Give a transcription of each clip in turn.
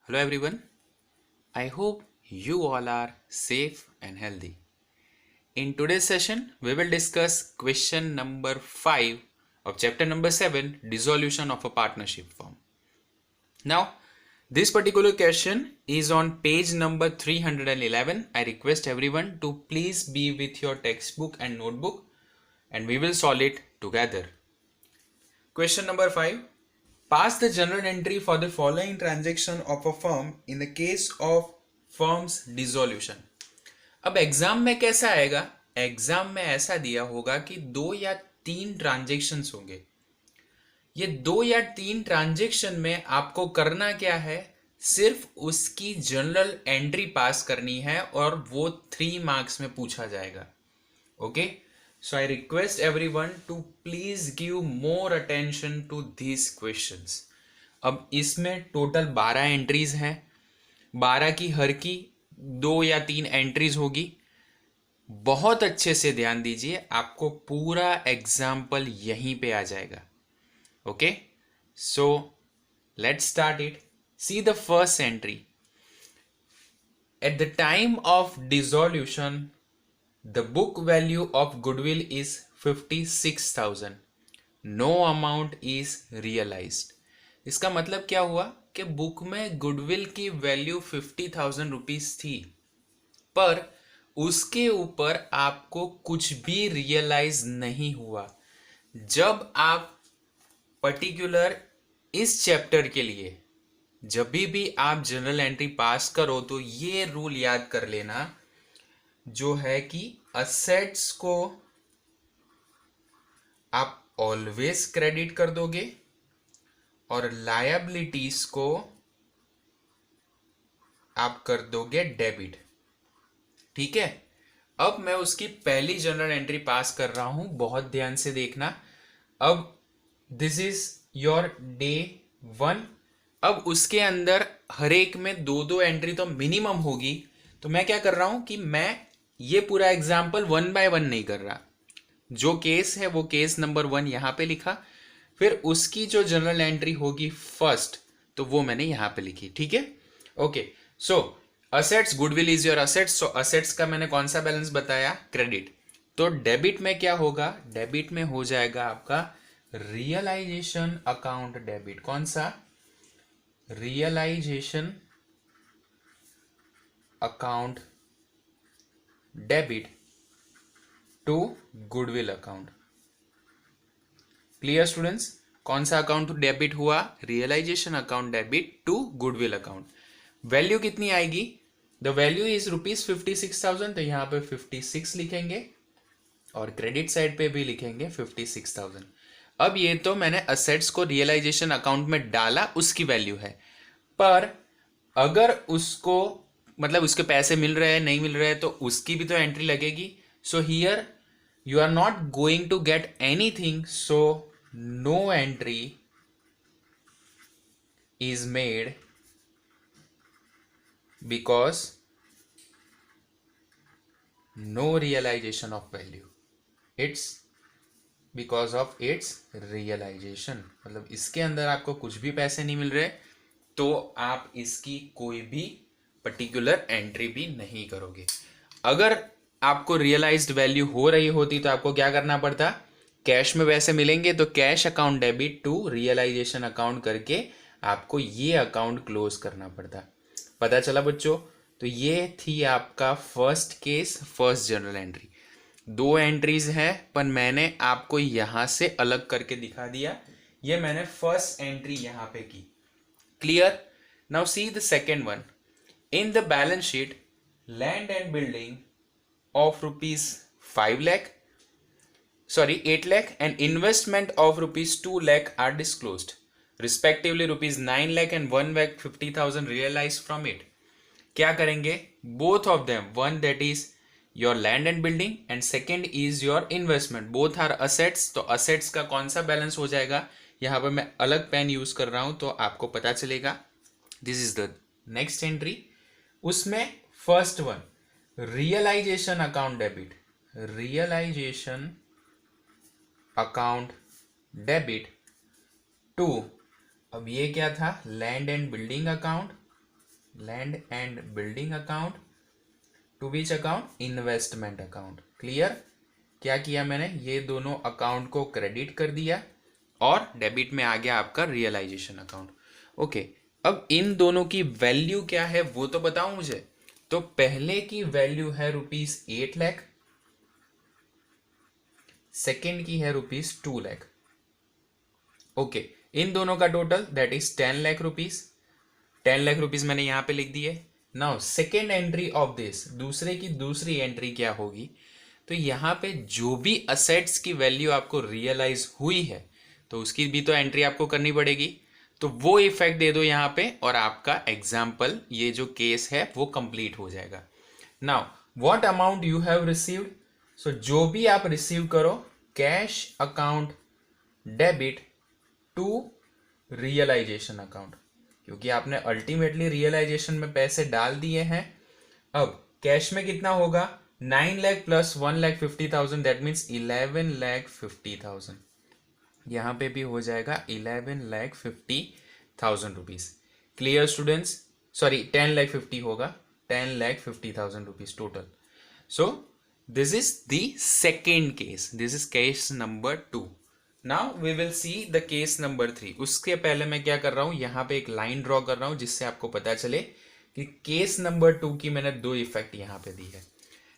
Hello everyone. I hope you all are safe and healthy. In today's session, we will discuss question number 5 of chapter number 7, dissolution of a partnership firm. Now, this particular question is on page number 311. I request everyone to please be with your textbook and notebook and we will solve it together. Question number 5. Pass the journal entry for the following transaction of a firm in the case of firm's dissolution. अब exam में कैसा आएगा? Exam में ऐसा दिया होगा कि 2 या 3 ट्रांजेक्शन्स होंगे. ये 2 या 3 ट्रांजेक्शन में आपको करना क्या है? सिर्फ उसकी जनरल एंट्री पास करनी है और वो 3 मार्क्स में पूछा जाएगा. Okay, so I request everyone to please give more attention to these questions. अब इसमें टोटल 12 एंट्रीज हैं. 12 की हर की 2 या 3 एंट्रीज होगी. बहुत अच्छे से ध्यान दीजिए, आपको पूरा एग्जाम्पल यहीं पे आ जाएगा. Okay, so let's start it. See the first entry. Eight the time of dissolution the book value of goodwill is 56,000. No amount is realized. इसका मतलब क्या हुआ कि बुक में गुडविल की वैल्यू 50,000 रुपीज थी, पर उसके ऊपर आपको कुछ भी रियलाइज नहीं हुआ. जब आप पर्टिकुलर इस चैप्टर के लिए जब भी आप जनरल एंट्री पास करो तो ये रूल याद कर लेना, जो है कि असेट्स को आप ऑलवेज क्रेडिट कर दोगे और लायबिलिटीज को आप कर दोगे डेबिट. ठीक है, अब मैं उसकी पहली जनरल एंट्री पास कर रहा हूं, बहुत ध्यान से देखना. अब दिस इज योर डे 1. अब उसके अंदर हर एक में 2 एंट्री तो मिनिमम होगी. तो मैं क्या कर रहा हूं कि मैं ये पूरा एग्जाम्पल 1 बाय 1 नहीं कर रहा. जो केस है वो केस नंबर 1 यहां पे लिखा, फिर उसकी जो जनरल एंट्री होगी फर्स्ट, तो वो मैंने यहां पे लिखी. ठीक है, okay. So assets, goodwill is your assets. So assets का मैंने कौन सा बैलेंस बताया? क्रेडिट. तो डेबिट में क्या होगा? डेबिट में हो जाएगा आपका रियलाइजेशन अकाउंट डेबिट. कौन सा? Realisation account debit to goodwill account. Clear students? कौन सा अकाउंट डेबिट हुआ? Realisation account debit to goodwill account. Value कितनी आएगी? The value is rupees 56,000. तो यहां पे 56 लिखेंगे और क्रेडिट साइड पे भी लिखेंगे 56,000. अब ये तो मैंने असेट्स को रियलाइजेशन अकाउंट में डाला, उसकी वैल्यू है. पर अगर उसको मतलब उसके पैसे मिल रहे हैं नहीं मिल रहे हैं तो उसकी भी तो एंट्री लगेगी. So here you are not going to get anything, so no entry is made because no realisation of value. It's because of its realisation. मतलब इसके अंदर आपको कुछ भी पैसे नहीं मिल रहे तो आप इसकी कोई भी पर्टिकुलर एंट्री भी नहीं करोगे. अगर आपको रियलाइज्ड वैल्यू हो रही होती तो आपको क्या करना पड़ता? कैश में पैसे मिलेंगे तो cash account debit to realisation account करके आपको ये अकाउंट क्लोज करना पड़ता. पता चला बच्चों? तो ये थी आपका first case, first general entry. 2 entries हैं पर मैंने आपको यहां से अलग करके दिखा दिया. ये मैंने फर्स्ट एंट्री यहां पे की. Clear? Now see the second one. In the balance sheet, land and building of rupees 5 lakh, 8 lakh and investment of rupees 2 lakh are disclosed. Respectively rupees 9 lakh and 1 lakh 50,000 realized from it. क्या करेंगे? Both of them, one that is your land and building and second is your investment. Both are assets. तो assets का कौन सा balance हो जाएगा? यहाँ पर मैं अलग पेन यूज कर रहा हूं तो आपको पता चलेगा. This is the next entry. उसमें first one realisation account debit, realisation account debit to, अब ये क्या था? Land and building account land and building account to which account, investment account. Clear? क्या किया मैंने, ये दोनों अकाउंट को क्रेडिट कर दिया और डेबिट में आ गया आपका रियलाइजेशन अकाउंट। ओके, अब इन दोनों की वैल्यू क्या है वो तो बताओ मुझे। तो पहले की वैल्यू है ₹8 लाख, सेकेंड की है ₹2 लाख। ओके, इन दोनों का total that is 10 lakh rupees. 10 lakh rupees मैंने यहां पे लिख दिए। Now second entry of this, दूसरे की दूसरी एंट्री क्या होगी, तो यहां पे जो भी असेट्स की वैल्यू आपको रियलाइज हुई है तो उसकी भी तो एंट्री आपको करनी पड़ेगी। तो वो इफेक्ट दे दो यहां पे और आपका एग्जाम्पल, ये जो केस है वो कंप्लीट हो जाएगा। Now what amount you have received, so जो भी आप रिसीव करो, cash account debit to realisation account, क्योंकि आपने अल्टीमेटली रियलाइजेशन में पैसे डाल दिए हैं। अब कैश में कितना होगा, 9 लाख प्लस 1,50,000 दैट मीन्स 11,50,000। यहां पे भी हो जाएगा 11,50,000 रुपीज। Clear students? सॉरी 10,50,000 होगा, 10,50,000 rupees total. So this is the second case, this is case number 2। Now we will see the case number 3। उसके पहले मैं क्या कर रहा हूं, यहां पे एक लाइन ड्रॉ कर रहा हूं जिससे आपको पता चले कि केस नंबर 2 की मैंने 2 इफेक्ट यहां पे दी है।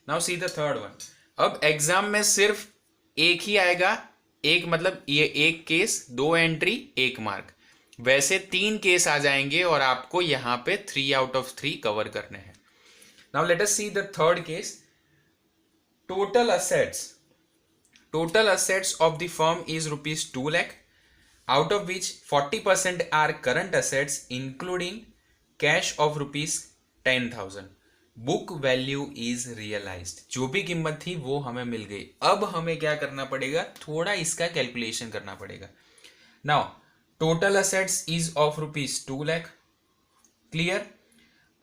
Now see the third one. अब एग्जाम में सिर्फ एक ही आएगा, एक मतलब ये एक केस, 2 एंट्री, 1 मार्क। वैसे 3 केस आ जाएंगे और आपको यहां पे 3 आउट ऑफ 3 कवर करने हैं। Now let us see the third case. Total assets of the firm is ₹2 lakh, out of which 40% are current assets including cash of ₹10,000. Book value is realised, जो भी कीमत थी वो हमें मिल गई। अब हमें क्या करना पड़ेगा, थोड़ा इसका कैलकुलेशन करना पड़ेगा। Now total assets is of ₹2 lakh. Clear?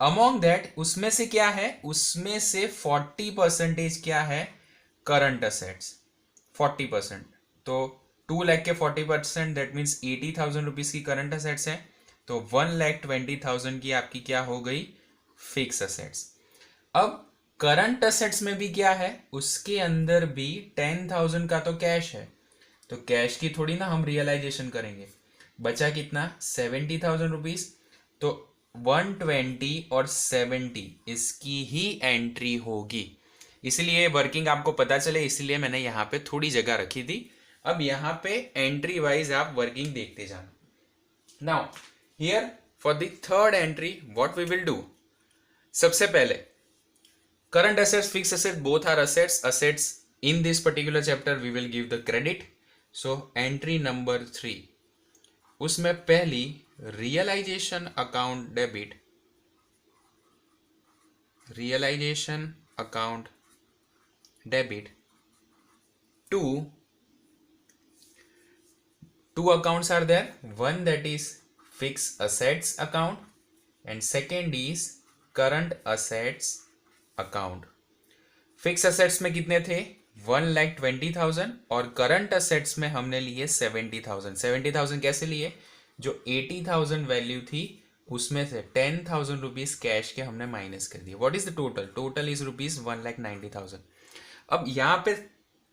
Among that, उसमें से क्या है, उसमें से 40% क्या है, करंट असेट्स 40%। तो 2 लाख के 40% दैट मीन्स 80,000 रुपीज की करंट असेट्स है। तो 1,20,000 की आपकी क्या हो गई, फिक्स असेट्स। अब करंट असेट्स में भी क्या है, उसके अंदर भी 10,000 का तो कैश है, तो कैश की थोड़ी ना हम रियलाइजेशन करेंगे। बचा कितना, 70,000 रुपीज। तो 120 और 70 इसकी ही एंट्री होगी। इसलिए वर्किंग आपको पता चले, इसलिए मैंने यहां पे थोड़ी जगह रखी थी। अब यहां पे एंट्री वाइज आप वर्किंग देखते जाना। Now here for the third entry what we will do, सबसे पहले current assets, fixed assets, both are assets in this particular chapter we will give the credit. So entry number 3, उसमें पहली realisation account debit, realisation account debit to two accounts are there, one that is fixed assets account and second is current assets account. Fix assets में कितने थे, 1,20,000 और current assets में हमने लिए 70,000। 70,000 कैसे लिए, जो 80,000 वैल्यू थी उसमें से 10,000 रुपीज कैश के हमने माइनस कर दिए। What is the total, total is ₹1,90,000। अब यहां पे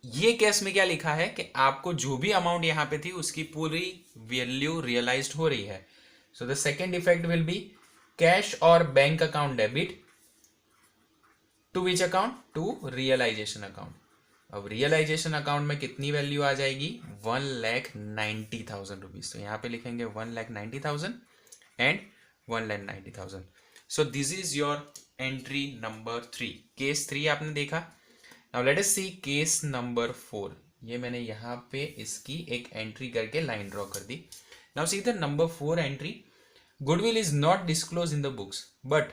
ये केस में क्या लिखा है कि आपको जो भी अमाउंट यहां पे थी उसकी पूरी वैल्यू रियलाइज्ड हो रही है। So the second effect will be cash और bank account debit to which account, to realisation account. अब रियलाइजेशन अकाउंट में कितनी वैल्यू आ जाएगी, 1,90,000 रुपीज। तो यहां पे लिखेंगे 1,90,000 and 1,90,000। So this is your entry number 3। Case 3 आपने देखा। Now let us see case number 4। ये मैंने यहां पे इसकी एक एंट्री करके लाइन ड्रॉ कर दी। Now see the number 4 entry, goodwill is not disclose in the books but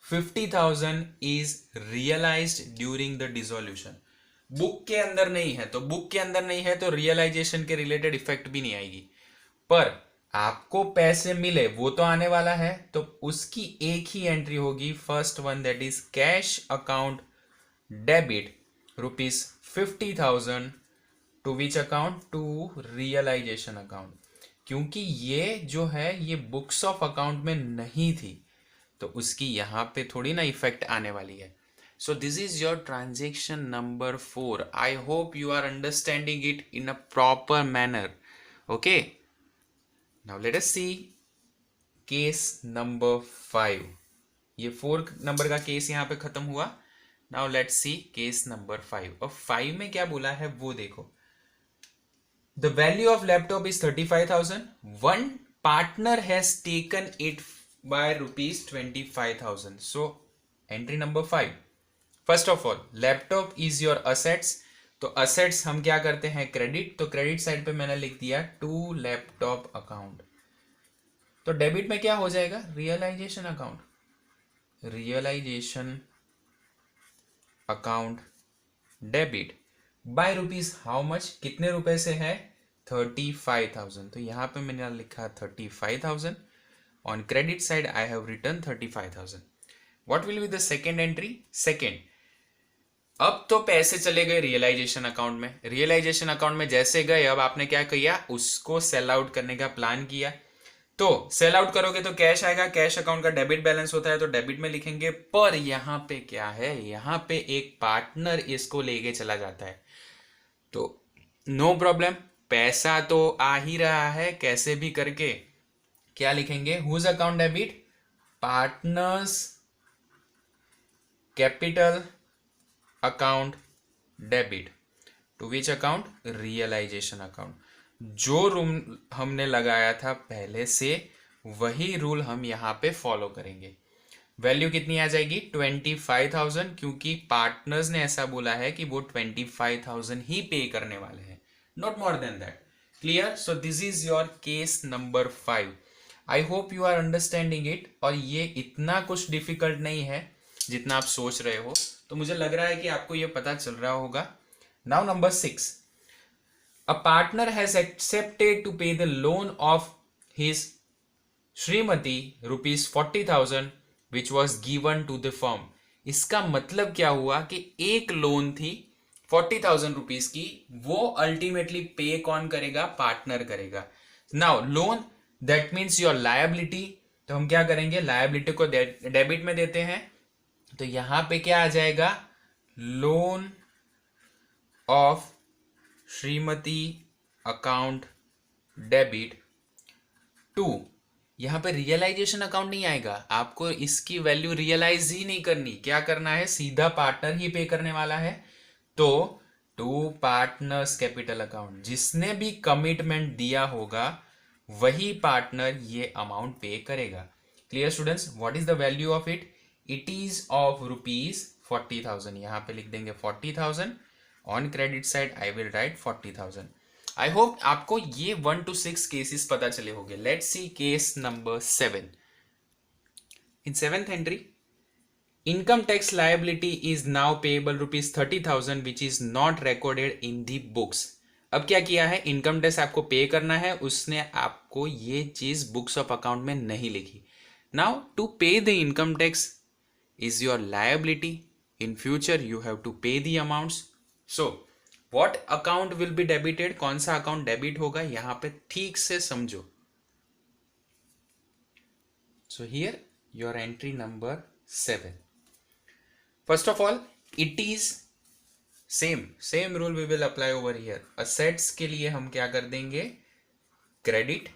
₹50,000 is realised during the dissolution. Book के अंदर नहीं है, तो बुक के अंदर नहीं है तो रियलाइजेशन के रिलेटेड इफेक्ट भी नहीं आएगी, पर आपको पैसे मिले वो तो आने वाला है, तो उसकी एक ही एंट्री होगी, first one that is cash account debit ₹50,000 to which account, to realisation account. क्योंकि ये जो है ये बुक्स ऑफ अकाउंट में नहीं थी, तो उसकी यहाँ पे थोड़ी ना इफेक्ट आने वाली है. So this is your transaction number 4. I hope you are understanding it in a proper manner. Okay, now let us see case number 5. ये 4 नंबर का केस यहाँ पे खत्म हुआ. Now let's see case number 5. और 5 में क्या बोला है वो देखो. The value of laptop is 35,000. One partner has taken it by rupees 25,000. So entry number 5. First of all, laptop is your assets. तो assets हम क्या करते हैं, क्रेडिट. तो क्रेडिट साइड पे मैंने लिख दिया टू लैपटॉप अकाउंट. तो डेबिट में क्या हो जाएगा, realisation account. Realisation account debit by rupees how much, कितने रुपए से है, 35,000. तो यहां पे मैंने लिखा 35,000. On credit side I have return 35,000. What will be the second entry. Second, अब तो पैसे चले गए रियलाइजेशन अकाउंट में. रियलाइजेशन अकाउंट में जैसे गए, अब आपने क्या किया, उसको सेल आउट करने का प्लान किया. तो सेल आउट करोगे तो कैश आएगा, कैश अकाउंट का डेबिट बैलेंस होता है तो डेबिट में लिखेंगे. पर यहां पे क्या है, यहां पे एक पार्टनर इसको लेके चला जाता है. तो नो प्रॉब्लम, पैसा तो आ ही रहा है कैसे भी करके. क्या लिखेंगे, whose account debit, partners capital account debit to which account, realisation account. जो रूल हमने लगाया था पहले से वही रूल हम यहां पे फॉलो करेंगे. वैल्यू कितनी आ जाएगी, 25,000, क्योंकि पार्टनर्स ने ऐसा बोला है कि वो 25,000 ही पे करने वाले हैं, not more than that. Clear. So this is your case number 5. I hope you are understanding it. और ये इतना कुछ डिफिकल्ट नहीं है जितना आप सोच रहे हो. तो मुझे लग रहा है कि आपको ये पता चल रहा होगा. Now number 6. A partner has accepted to pay the loan of his Srimati rupees 40,000 which was given to the firm. इसका मतलब क्या हुआ कि एक लोन थी 40,000 रुपीज की, वो अल्टीमेटली पे कौन करेगा, पार्टनर करेगा. Now loan that means your liability. तो हम क्या करेंगे, लायबिलिटी को डेबिट में देते हैं. तो यहां पे क्या आ जाएगा, loan of Shrimati account debit to. यहां पे रियलाइजेशन अकाउंट नहीं आएगा, आपको इसकी वैल्यू रियलाइज ही नहीं करनी. क्या करना है, सीधा पार्टनर ही पे करने वाला है. तो टू पार्टनर्स कैपिटल अकाउंट, जिसने भी कमिटमेंट दिया होगा वही पार्टनर ये अमाउंट पे करेगा. Clear students. What is the value of it, it is of rupees 40,000. यहां पे लिख देंगे 40,000. On credit side I will write 40,000. I hope आपको ये 1 to 6 केसेस पता चले होंगे. Let's see case number 7. In 7th entry, income tax liability is now payable rupees 30,000 which is not recorded in the books. अब क्या किया है, income tax आपको पे करना है, उसने आपको ये चीज बुक्स ऑफ अकाउंट में नहीं लिखी. Now to pay the income tax is your liability. In future you have to pay the amounts. So what account will be debited, कौन सा अकाउंट डेबिट होगा, यहां पे ठीक से समझो. So here your entry number 7. First of all, it is same rule we will apply over here. Assets के लिए हम क्या कर देंगे, क्रेडिट.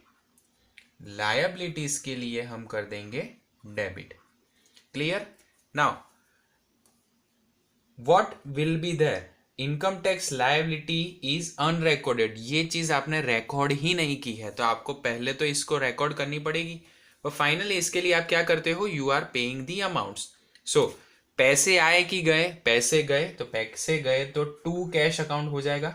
लायबिलिटीज के लिए हम कर देंगे debit. Clear. Now what will be there, income tax liability is unrecorded. ये चीज आपने रिकॉर्ड ही नहीं की है, तो आपको पहले तो इसको रिकॉर्ड करनी पड़ेगी. और फाइनली इसके लिए आप क्या करते हो, you are paying the amounts. So पैसे आए कि गए, पैसे गए, तो पैसे गए तो टू कैश अकाउंट हो जाएगा.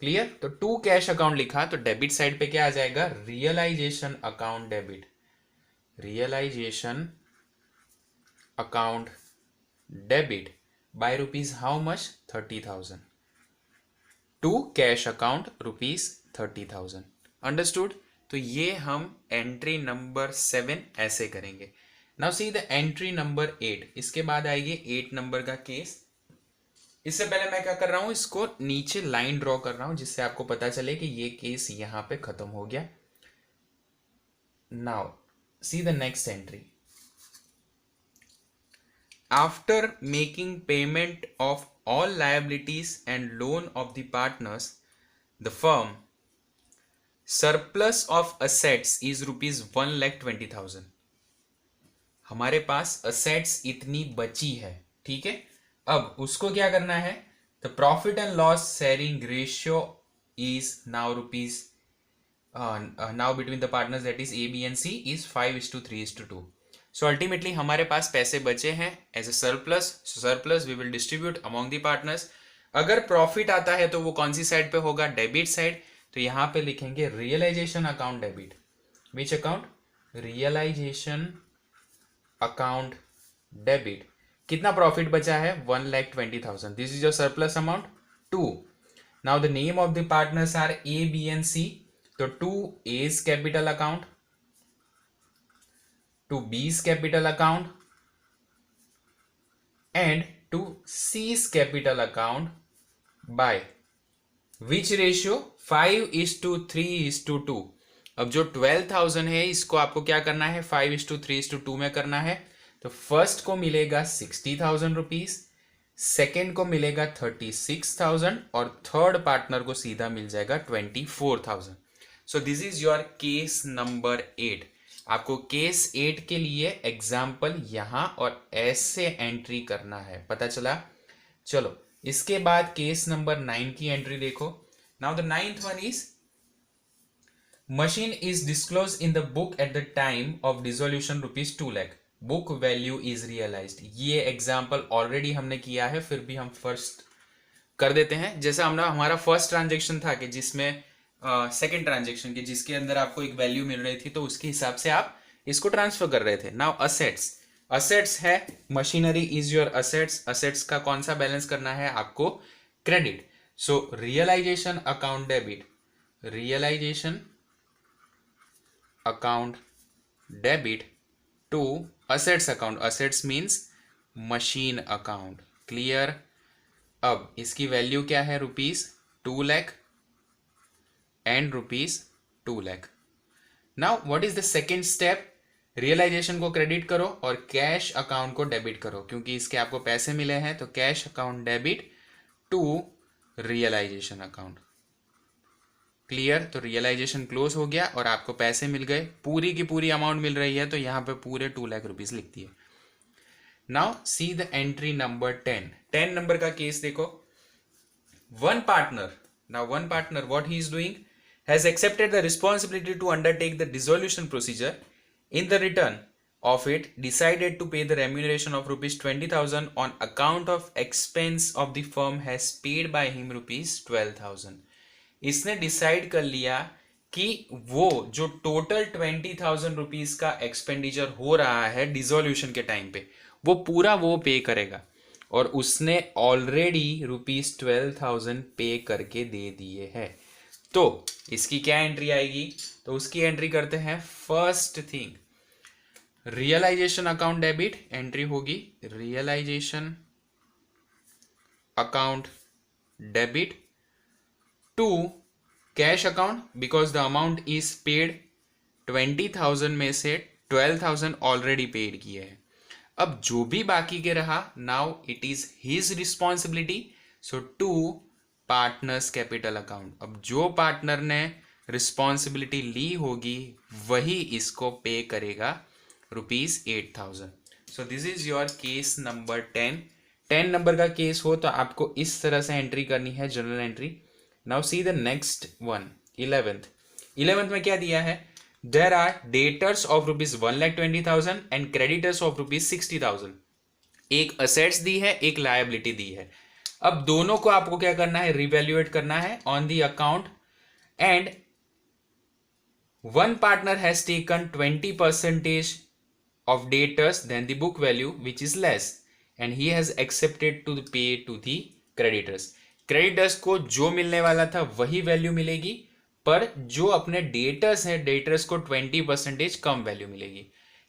क्लियर. तो टू कैश अकाउंट लिखा तो डेबिट साइड पे क्या आ जाएगा, realisation account debit. Realisation account debit by rupees how much, 30,000 to cash account rupees 30,000. Understood. तो ये हम एंट्री नंबर 7 ऐसे करेंगे. Now see the entry number 8. इसके बाद आएगी 8 नंबर का केस. इससे पहले मैं क्या कर रहा हूं, इसको नीचे लाइन ड्रॉ कर रहा हूं जिससे आपको पता चले कि ये केस यहां पे खत्म हो गया. Now see the next entry. After making payment of all liabilities and loan of the partners, the firm surplus of assets is rupees 1,20,000. हमारे पास assets इतनी बची है, ठीक है. अब उसको क्या करना है, the profit and loss sharing ratio is now rupees now between the partners, that is A, B and C, is 5:3:2. So ultimately हमारे पास पैसे बचे हैं as a surplus. Surplus we will distribute among the partners. अगर profit आता है तो वो कौन सी साइड पे होगा, डेबिट साइड. तो यहां पे लिखेंगे realisation account debit. Which account, realisation account debit. कितना प्रॉफिट बचा है, 1,20,000. This is your surplus amount. 2. Now the name of the partners are A, B and C. तो 2 A's capital account, to B's capital account and to C's capital account by which ratio, 5:3:2. अब जो 12,000 है इसको आपको क्या करना है, 5:3:2 में करना है. तो फर्स्ट को मिलेगा 60,000 रुपीज, सेकेंड को मिलेगा 36,000 और थर्ड पार्टनर को सीधा मिल जाएगा 24,000. सो this is your case number 8. आपको केस 8 के लिए एग्जाम्पल यहां और ऐसे एंट्री करना है, पता चला. चलो इसके बाद केस नंबर 9 की एंट्री देखो. Now the 9th one is machine is disclose in the book at the time of dissolution rupees 2 lakh. Book value is realised. ये एग्जाम्पल ऑलरेडी हमने किया है, फिर भी हम फर्स्ट कर देते हैं. जैसा हमारा फर्स्ट ट्रांजेक्शन था कि जिसमें सेकेंड ट्रांजेक्शन के जिसके अंदर आपको एक वैल्यू मिल रही थी, तो उसके हिसाब से आप इसको ट्रांसफर कर रहे थे. नाउ असेट्स, असेट्स है machinery is your assets. Assets का कौन सा बैलेंस करना है आपको, credit. So realisation account debit, realisation account debit to assets account. Assets means machine account. Clear. अब इसकी वैल्यू क्या है, rupees 2 lakh and rupees 2 lakh. Now what is the second step? Realisation को क्रेडिट करो और कैश अकाउंट को debit करो, क्योंकि इसके आपको पैसे मिले हैं. तो cash account debit to realisation account. Clear. तो रियलाइजेशन क्लोज हो गया और आपको पैसे मिल गए, पूरी की पूरी अमाउंट मिल रही है, तो यहां पे पूरे 2 लाख रुपीज लिखती है. Now see the entry number 10. 10 number का केस देखो. One partner, now one partner, what he is doing, has accepted the responsibility to undertake the dissolution procedure. In the return of it, decided to pay the remuneration of rupees 20,000 on account of expense of the firm has paid by him rupees 12,000. इसने decide कर लिया कि वो जो total 20,000 rupees का expenditure हो रहा है डिसोल्यूशन के टाइम पे, वो पूरा वो पे करेगा. और उसने ऑलरेडी रुपीज 12,000 पे करके दे दिए हैं. तो इसकी क्या एंट्री आएगी, तो उसकी एंट्री करते हैं. First thing, realisation account debit entry होगी. Realisation account debit to cash account, because the amount is paid. 20,000 में से 12,000 ऑलरेडी पेड किए हैं. अब जो भी बाकी के रहा, now it is his responsibility. So to partners capital account. अब जो पार्टनर ने रिस्पॉन्सिबिलिटी ली होगी वही इसको पे करेगा rupees 8,000. So this is your case number 10. 10 number का केस हो तो आपको इस तरह से एंट्री करनी है, general entry. Now see the next one, 11th. 11th में क्या दिया है, there are debtors of rupees 1,20,000 and creditors of rupees 60,000. एक assets दी है, एक liability दी है. अब दोनों को आपको क्या करना है, रिवैल्यूएट करना है on the account, and one partner has taken 20% of debtors than the book value, which is less, and he has accepted to pay to the creditors. creditors को जो मिलने वाला था वही वैल्यू मिलेगी, पर जो अपने डेटर्स हैं, डेटर्स को 20% कम वैल्यू मिलेगी.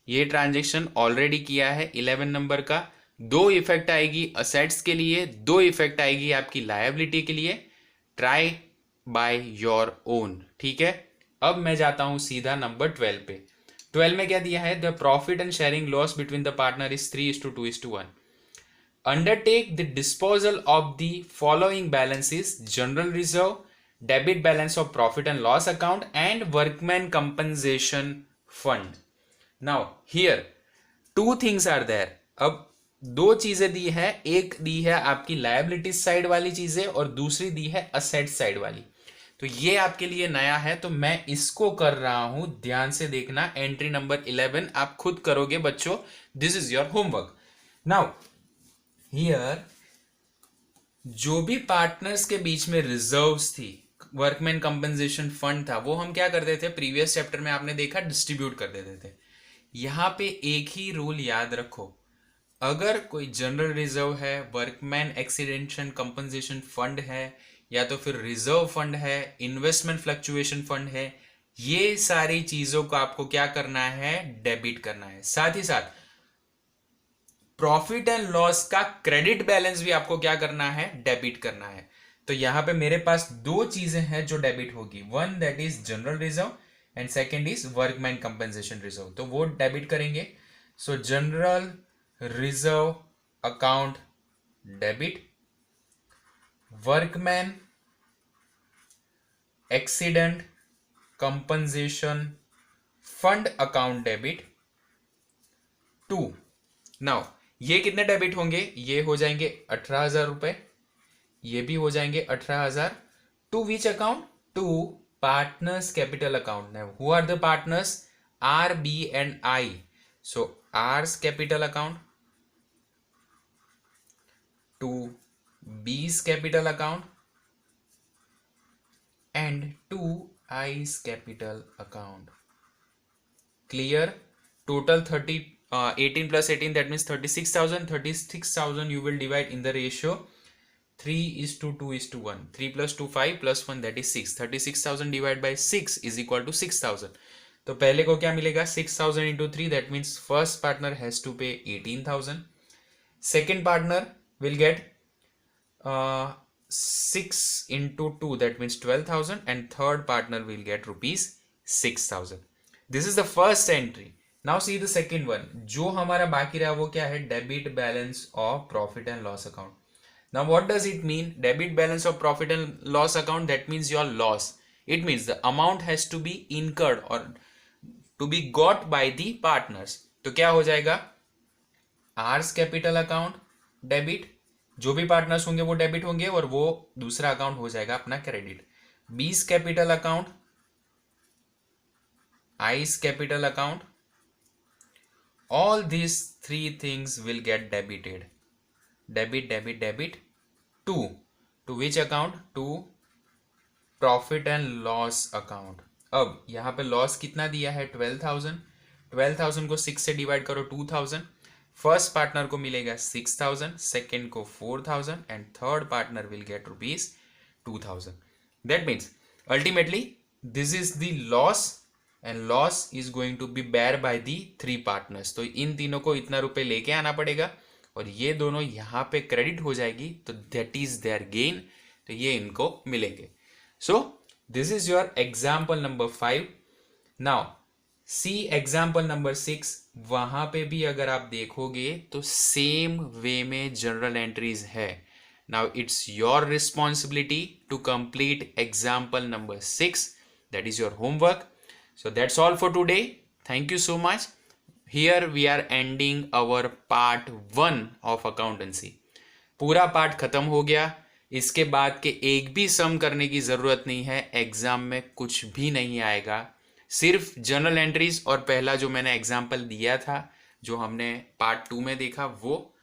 ये ट्रांजेक्शन ऑलरेडी किया है 11 नंबर का, दो इफेक्ट आएगी असेट्स के लिए, दो इफेक्ट आएगी आपकी लायबिलिटी के लिए। ट्राई बाय योर ओन, ठीक है। अब मैं जाता हूं सीधा नंबर 12 पे। 12 में क्या दिया है, the profit and sharing loss between the partner is 3:2:1। Undertake the disposal of the following balances: general reserve, debit balance of profit and loss account, and workman compensation fund. Now here two things are there. अब दो चीजें दी है, एक दी है आपकी liability side वाली चीजें और दूसरी दी है असेट साइड वाली। तो ये आपके लिए नया है, तो मैं इसको कर रहा हूं, ध्यान से देखना। एंट्री नंबर 11 आप खुद करोगे बच्चों, this is your homework. Now here जो भी पार्टनर्स के बीच में रिजर्व्स थी, वर्कमैन कंपनसेशन फंड था, वो हम क्या करते थे, प्रीवियस चैप्टर में आपने देखा डिस्ट्रीब्यूट कर देते थे। यहां पे एक ही रूल याद रखो, अगर कोई जनरल रिजर्व है, वर्कमैन एक्सीडेंशन कंपनसेशन फंड है, या तो फिर रिजर्व फंड है, इन्वेस्टमेंट फ्लक्चुएशन फंड है, ये सारी चीजों को आपको क्या करना है, डेबिट करना है। साथ ही साथ प्रॉफिट एंड लॉस का क्रेडिट बैलेंस भी आपको क्या करना है, डेबिट करना है। तो यहां पे मेरे पास दो चीजें हैं जो डेबिट होगी, one that is general reserve and second is workman compensation reserve, तो वो डेबिट करेंगे। सो general reserve account debit, workman accident compensation fund account debit 2। Now ये कितने डेबिट होंगे, ये हो जाएंगे 18,000 रुपए, ये भी हो जाएंगे 18,000। To which account, to partners capital account. Who are the partners, are B and I. So ours capital account to B's capital account and to I's capital account. Clear. Total 18 plus 18, that means 36,000. 36,000 you will divide in the ratio 3:2:1. 3 plus 2 5 plus 1 that is 6. 36,000 divided by 6 is equal to 6,000. तो पहले को क्या मिलेगा, 6,000 into 3, that means first partner has to pay 18,000. Second partner will get 6 into 2, that means 12,000, and third partner will get rupees 6,000. This is the first entry. Now see the second one, जो हमारा बाकी रहा वो क्या है, debit balance of profit and loss account. Now what does it mean, debit balance of profit and loss account, that means your loss. It means the amount has to be incurred और to be got by the partners. तो क्या हो जाएगा, hours capital account debit, जो भी partners होंगे वो debit होंगे और वो दूसरा अकाउंट हो जाएगा अपना credit. B's capital account, I's capital account, all these three things will get debited. Debit, debit, debit to which account, to profit and loss account. अब यहां पे लॉस कितना दिया है, 12,000। 12,000 को 6 से डिवाइड करो, 2,000। फर्स्ट पार्टनर को मिलेगा 6,000, सेकेंड को 4,000 and third partner will get rupees 2,000. That means ultimately this is the loss and loss is going to be bear by the 3 partners. तो इन तीनों को इतना रुपए लेके आना पड़ेगा और ये दोनों यहां पे क्रेडिट हो जाएगी, तो दैट इज देयर गेन, तो ये इनको मिलेंगे। सो this is your example number 5। Now see example number 6, वहां पे भी अगर आप देखोगे तो सेम वे में जनरल एंट्रीज है। Now it's your responsibility to complete example number 6, that is your homework. So that's all for today. Thank you so much. Here we are ending our part 1 of accountancy. पूरा part खत्म हो गया, इसके बाद के एक भी सम करने की ज़रूरत नहीं है, एग्ज़ाम में कुछ भी नहीं आएगा, सिर्फ जनरल एंट्रीज और पहला जो मैंने एग्जाम्पल दिया था जो हमने पार्ट 2 में देखा वो,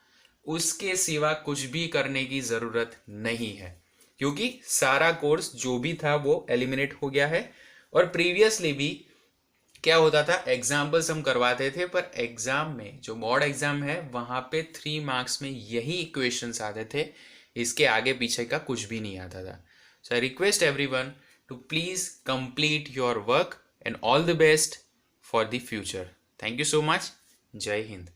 उसके सिवा कुछ भी करने की ज़रूरत नहीं है क्योंकि सारा कोर्स जो भी था वो एलिमिनेट हो गया है। और प्रीवियसली भी क्या होता था, एग्जाम्पल्स हम करवाते थे पर एग्जाम में जो बोर्ड एग्जाम है वहाँ पे 3 मार्क्स में यही इक्वेशंस आते थे, इसके आगे पीछे का कुछ भी नहीं आता था। So I request everyone to please complete your work and all the best for the future. Thank you so much. जय हिंद.